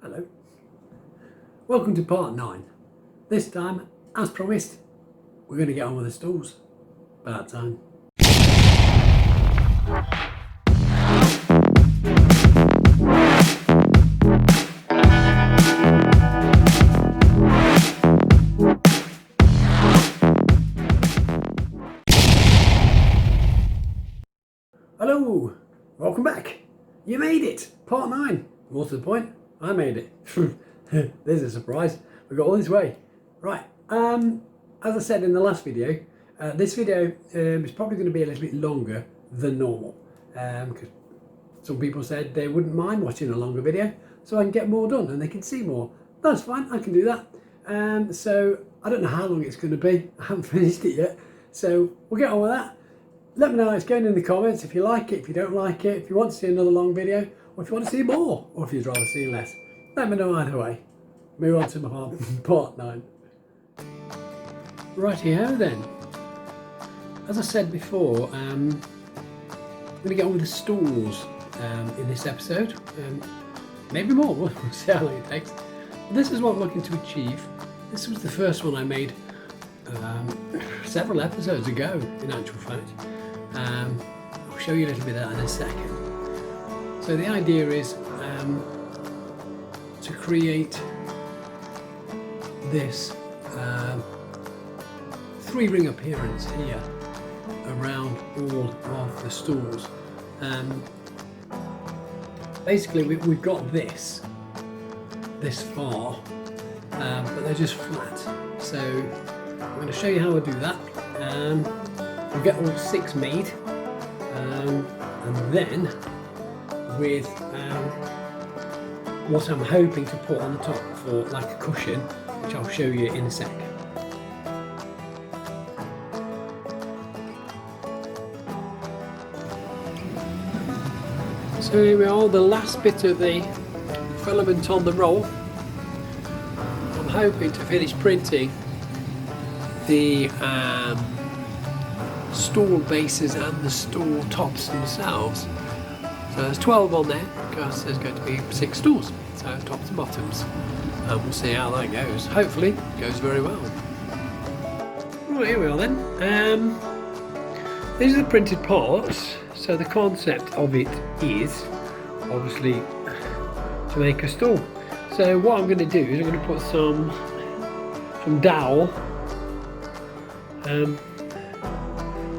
Hello. Welcome to part 9. This time, as promised, we're going to get on with the stools. About time. Hello. Welcome back. You made it. Part 9. More to the point, I made it. There's a surprise. We got all this way. Right. As I said in the last video, this video is probably going to be a little bit longer than normal. Because some people said they wouldn't mind watching a longer video, so I can get more done and they can see more. That's fine. I can do that. So I don't know how long it's going to be. I haven't finished it yet. So we'll get on with that. Let me know how it's going in the comments, if you like it, if you don't like it, if you want to see another long video, or if you want to see more, or if you'd rather see less. Let me know either way. Move on to my part 9. Righty-ho then. As I said before, I'm going to get on with the stools in this episode. Maybe more, we'll see how long it takes. This is what I'm looking to achieve. This was the first one I made several episodes ago, in actual fact. I'll show you a little bit of that in a second. So the idea is to create this 3-ring appearance here around all of the stools. Basically we've got this far, but they're just flat. So I'm going to show you how I do that. We'll get all 6 made, and then with what I'm hoping to put on the top for like a cushion, which I'll show you in a sec. So here we are, the last bit of the filament on the roll. I'm hoping to finish printing the stool bases and the stool tops themselves. So there's 12 on there because there's going to be 6 stools, so tops and bottoms, and we'll see how that goes. Hopefully it goes very well. Right, here we are then. These are the printed parts. So the concept of it is obviously to make a stool. So what I'm going to do is I'm going to put some dowel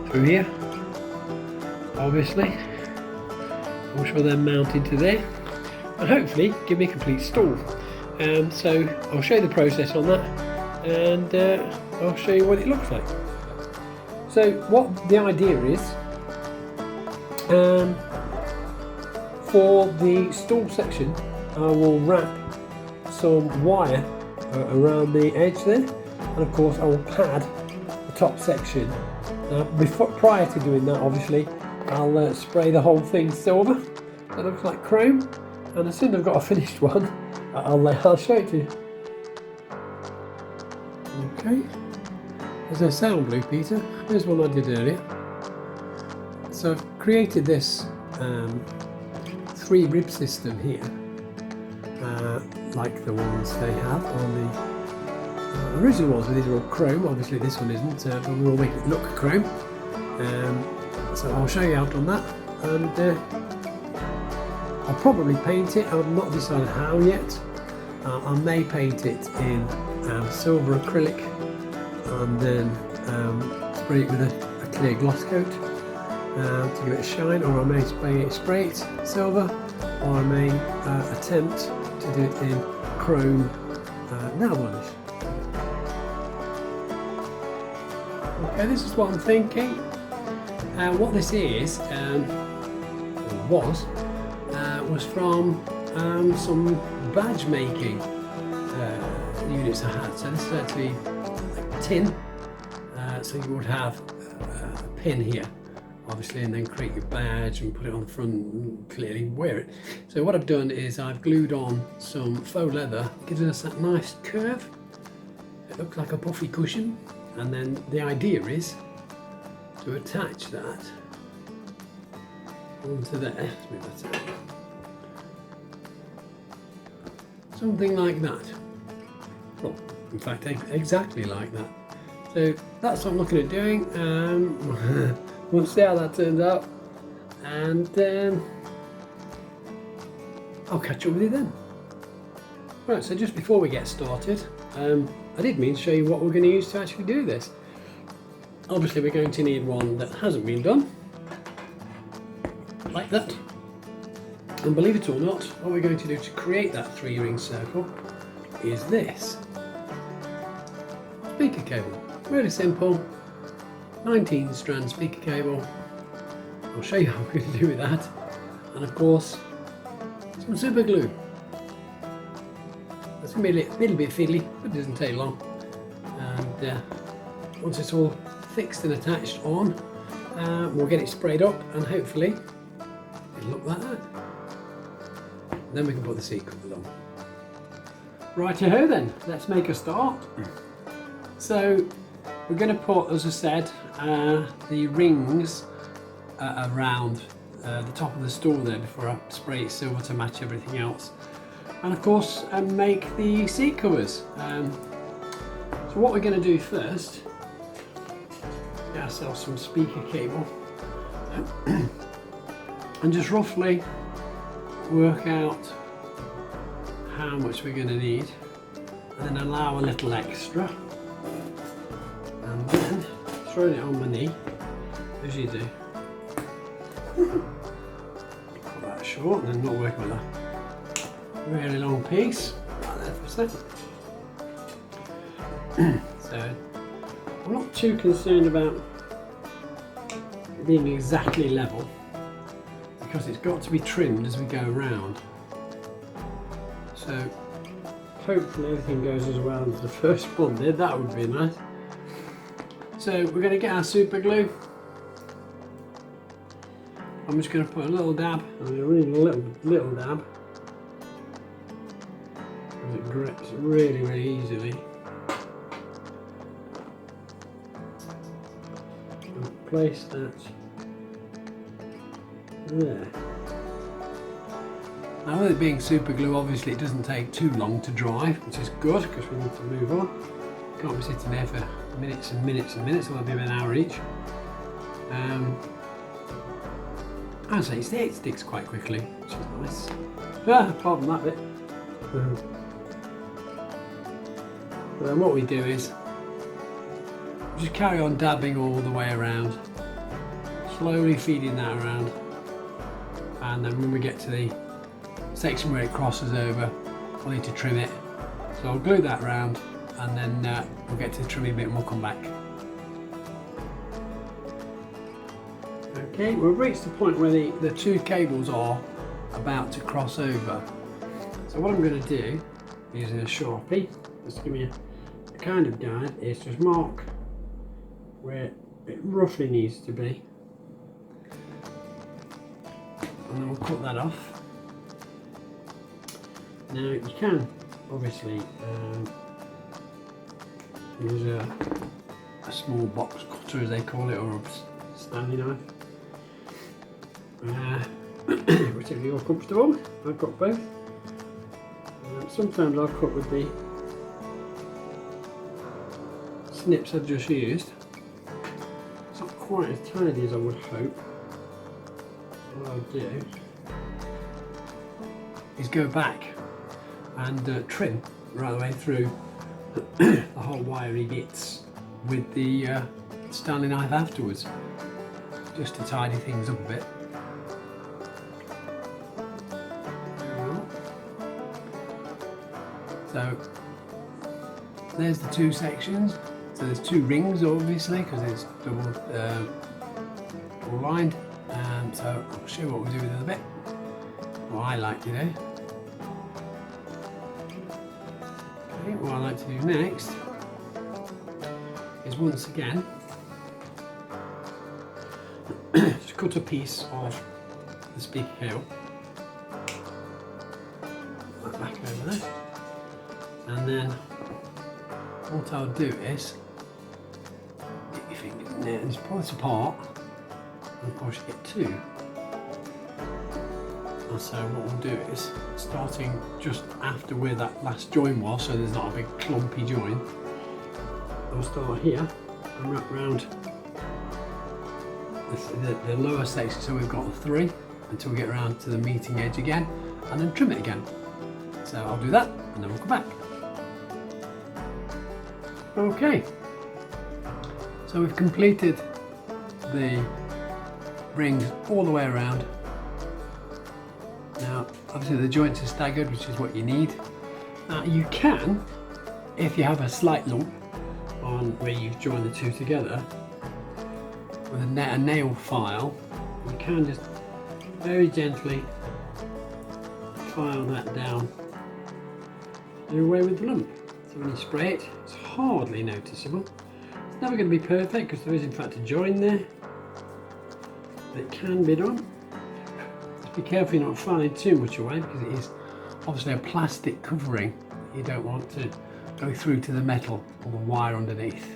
through here, obviously. I'm sure they're mounted to there, and hopefully give me a complete stool. So I'll show you the process on that, and I'll show you what it looks like. So what the idea is, for the stool section, I will wrap some wire around the edge there, and of course I will pad the top section. Prior to doing that, obviously, I'll spray the whole thing silver. That looks like chrome, and as soon as I've got a finished one, I'll show it to you. Okay, there's no sound, Blue Peter. Here's one I did earlier. So I've created this 3-rib system here, like the ones they have on the original ones. These are all chrome. Obviously this one isn't, but we will make it look chrome. So I'll show you how I've done that, and I'll probably paint it. I've not decided how yet. I may paint it in silver acrylic and then spray it with a clear gloss coat to give it a shine, or I may spray it silver, or I may attempt to do it in chrome nail varnish. Okay, this is what I'm thinking. What this is, was from some badge making units I had. So this is actually like tin. So you would have a pin here, obviously, and then create your badge and put it on the front and clearly wear it. So what I've done is I've glued on some faux leather, gives us that nice curve. It looks like a puffy cushion, and then the idea is to attach that onto there. Let's move that out. something like that. Well, in fact, exactly like that. So that's what I'm looking at doing. We'll see how that turns out, and I'll catch up with you then. Right, so just before we get started, I did mean to show you what we're going to use to actually do this. Obviously we're going to need one that hasn't been done, like that. And believe it or not, what we're going to do to create that 3-ring circle is this. Speaker cable. Really simple, 19 strand speaker cable. I'll show you how we're going to do with that. And of course, some super glue. It's going to be a little bit fiddly, but it doesn't take long. And once it's all fixed and attached on, we'll get it sprayed up and hopefully it'll look like that. Then we can put the seat covers on. Righty-ho then, let's make a start. So we're going to put, as I said, the rings around the top of the stool there before I spray it silver to match everything else. And of course make the seat covers. So what we're going to do first, get ourselves some speaker cable and just roughly work out how much we're going to need, and then allow a little extra, and then throwing it on my knee as you do. Cut that short and then not working with a really long piece right there for a second. So I'm not too concerned about it being exactly level, because it's got to be trimmed as we go around. So hopefully everything goes as well as the first one did. That would be nice. So we're going to get our super glue. I'm just going to put a little dab, a little dab, because it grips really easily. And place that there. Now with it being super glue, obviously it doesn't take too long to dry, which is good because we need to move on. Can't be sitting there for minutes and minutes and minutes, it'll be about an hour each. I'd say it sticks quite quickly, which is nice. Apart from that bit. But then what we do is just carry on dabbing all the way around, slowly feeding that around. And then when we get to the section where it crosses over, we'll need to trim it. So I'll glue that round, and then we'll get to the trimming bit and we'll come back. Okay, we've reached the point where the two cables are about to cross over. So what I'm going to do, using a Sharpie, just to give me a kind of guide, is just mark where it roughly needs to be. And then we'll cut that off. Now you can obviously use a small box cutter, as they call it, or a Stanley knife, whichever you're comfortable. I've got both. Sometimes I'll cut with the snips I've just used. It's not quite as tidy as I would hope. What I'll do is go back and trim right the way through the whole wiry bits with the Stanley knife afterwards, just to tidy things up a bit. So there's the two sections. So there's two rings obviously, because it's double lined. So I'll show you what we do with it in a bit. What I like to do. Okay, what I like to do next is once again just cut a piece of the speaker cable right back over there, and then what I'll do is get your fingers in there and just pull this apart. And of course you get two. And so what we'll do is, starting just after where that last join was, so there's not a big clumpy join, I'll start here and wrap round the lower section, so we've got a 3 until we get around to the meeting edge again, and then trim it again. So I'll do that and then we'll come back. Okay, so we've completed the rings all the way around. Now obviously the joints are staggered, which is what you need. Now you can, if you have a slight lump on where you've joined the two together, with a nail file, you can just very gently file that down, do away with the lump. So when you spray it, it's hardly noticeable. It's never going to be perfect because there is in fact a join there, but it can be done. Just be careful you're not filing too much away, because it is obviously a plastic covering. You don't want to go through to the metal or the wire underneath.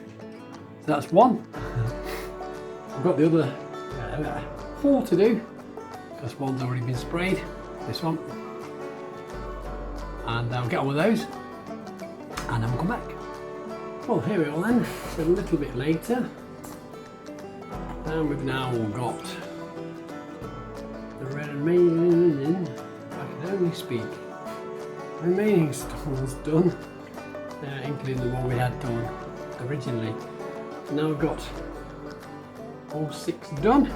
So that's one. I've got the other 4 to do, because one's already been sprayed, this one. And I'll get on with those and then we'll come back. Well, here we are then, it's a little bit later, and we've now got the remaining, I can only speak, remaining stalls done, including the one we had done originally. Now we've got all 6 done.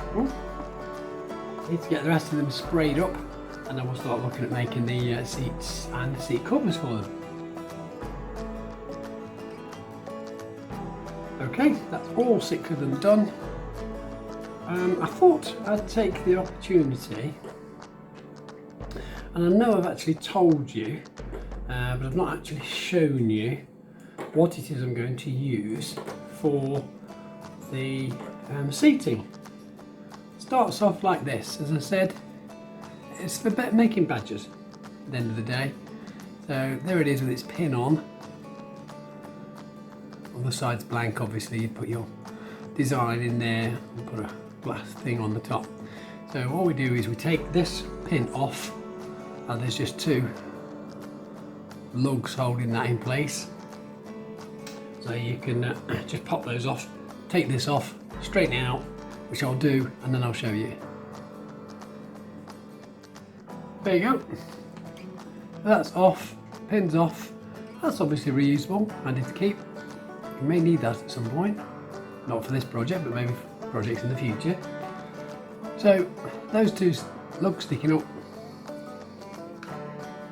Need to get the rest of them sprayed up, and then we'll start looking at making the seats and the seat covers for them. Okay, that's all 6 of them done. I thought I'd take the opportunity, and I know I've actually told you, but I've not actually shown you what it is I'm going to use for the seating. Starts off like this. As I said, it's for making badges at the end of the day. So there it is with its pin on. All the sides blank, obviously. You put your design in there and put a glass thing on the top. So what we do is we take this pin off, and there's just 2 lugs holding that in place. So you can just pop those off, take this off, straighten it out, which I'll do, and then I'll show you. There you go. That's off, pin's off. That's obviously reusable, handy to keep. You may need that at some point. Not for this project, but maybe for projects in the future. So those 2 lugs sticking up,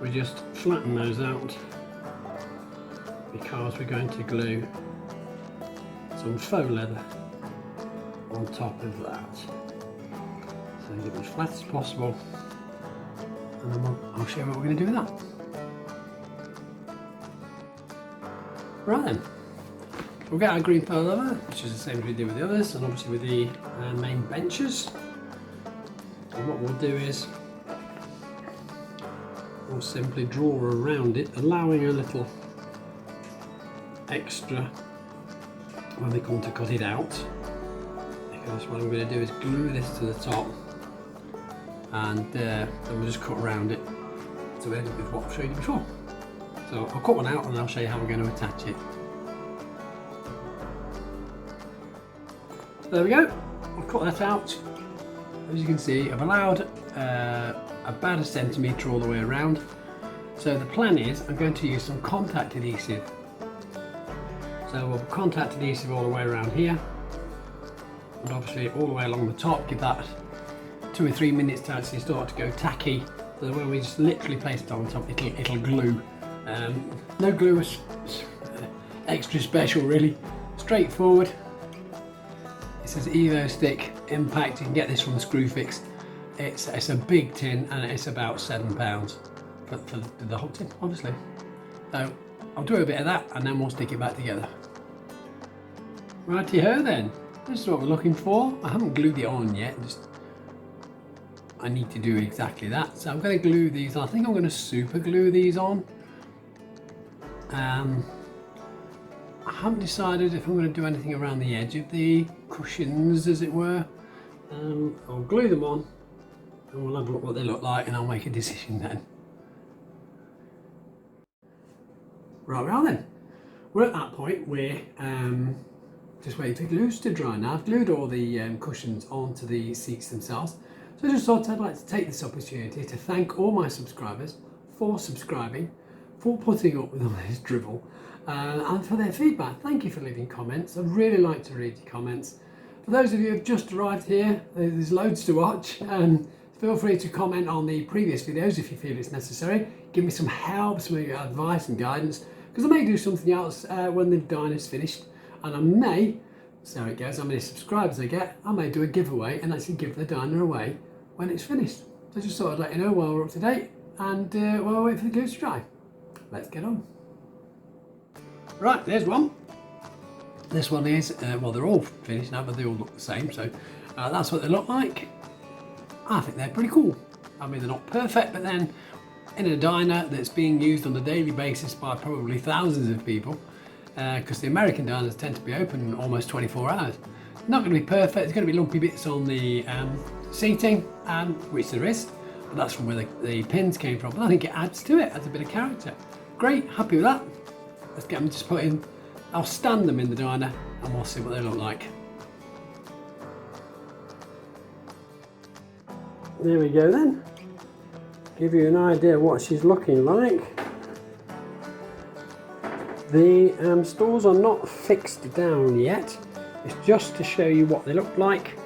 we just flatten those out, because we're going to glue some faux leather on top of that. So get it as flat as possible, and then I'll show you what we're going to do with that. Right then, we'll get our green faux leather, which is the same as we did with the others, and obviously with the main benches. And what we'll do is we'll simply draw around it, allowing a little extra when we come to cut it out, because what I'm going to do is glue this to the top, and then we'll just cut around it to end up with what I've showed you before. So I'll cut one out and I'll show you how we're going to attach it. There we go, I've cut that out. As you can see, I've allowed about 1 centimetre all the way around. So the plan is I'm going to use some contact adhesive. So we'll contact adhesive all the way around here, and obviously all the way along the top. Give that 2 or 3 minutes to actually start to go tacky. So when we just literally place it on top, it'll glue. No glue is extra special really. Straightforward. It says Evo Stick Impact. You can get this from Screwfix. It's a big tin, and it's about £7 for the whole tin, obviously. So I'll do a bit of that, and then we'll stick it back together. Righty-ho then. This is what we're looking for. I haven't glued it on yet. I need to do exactly that. So I'm going to glue these on. I think I'm going to super glue these on. I haven't decided if I'm going to do anything around the edge of the cushions, as it were. I'll glue them on, and we'll have a look what they look like and I'll make a decision then. Right, we are then. We're at that point where just waiting for the glues to dry now. I've glued all the cushions onto the seats themselves. So I just thought I'd like to take this opportunity to thank all my subscribers for subscribing, for putting up with all this drivel, and for their feedback. Thank you for leaving comments. I'd really like to read your comments. For those of you who have just arrived here, there's loads to watch. Feel free to comment on the previous videos if you feel it's necessary. Give me some help, some advice and guidance, because I may do something else when the diner's finished, and I may, so it goes, how many subscribers I get, I may do a giveaway and actually give the diner away when it's finished. So I just thought I'd let you know while we're up to date, and while we wait for the glue to dry. Let's get on. Right, there's one. This one is, well, they're all finished now, but they all look the same, so that's what they look like. I think they're pretty cool. I mean, they're not perfect, but then in a diner that's being used on a daily basis by probably thousands of people, because the American diners tend to be open almost 24 hours. Not going to be perfect, there's going to be lumpy bits on the seating, which there is, but that's from where the pins came from. But I think it adds to it, adds a bit of character. Great, happy with that. Let's get them just put in. I'll stand them in the diner and we'll see what they look like. There we go then. Give you an idea of what she's looking like. The stalls are not fixed down yet. It's just to show you what they look like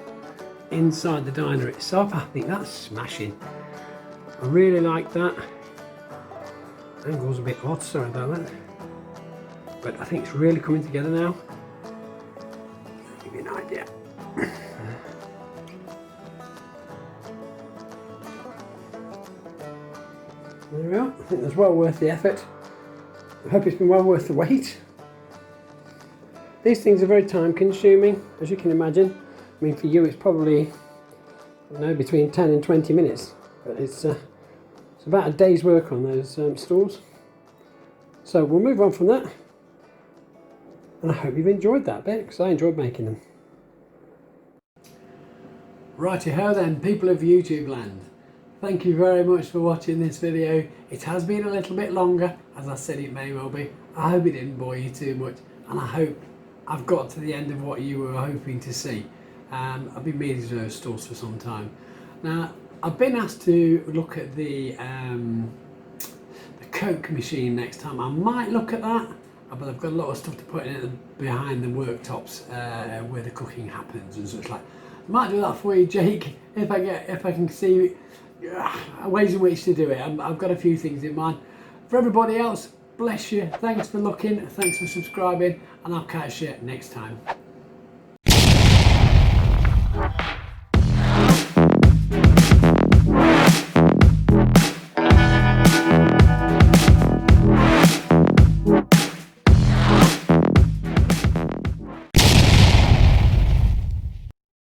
inside the diner itself. I think that's smashing. I really like that. Angle's a bit odd, sorry about that. But I think it's really coming together now. Give you an idea. There we are. I think it's well worth the effort. I hope it's been well worth the wait. These things are very time consuming, as you can imagine. I mean, for you it's probably, I don't know, between 10 and 20 minutes. But it's about a day's work on those stalls. So we'll move on from that. And I hope you've enjoyed that bit, because I enjoyed making them. Righty-ho then, people of YouTube land. Thank you very much for watching this video. It has been a little bit longer, as I said it may well be. I hope it didn't bore you too much, and I hope I've got to the end of what you were hoping to see. I've been meaning to do those stalls for some time. Now, I've been asked to look at the Coke machine next time. I might look at that, but I've got a lot of stuff to put in it behind the worktops where the cooking happens and such like. I might do that for you, Jake, if I can see ways in which to do it. I've got a few things in mind. For everybody else, bless you. Thanks for looking. Thanks for subscribing, and I'll catch you next time.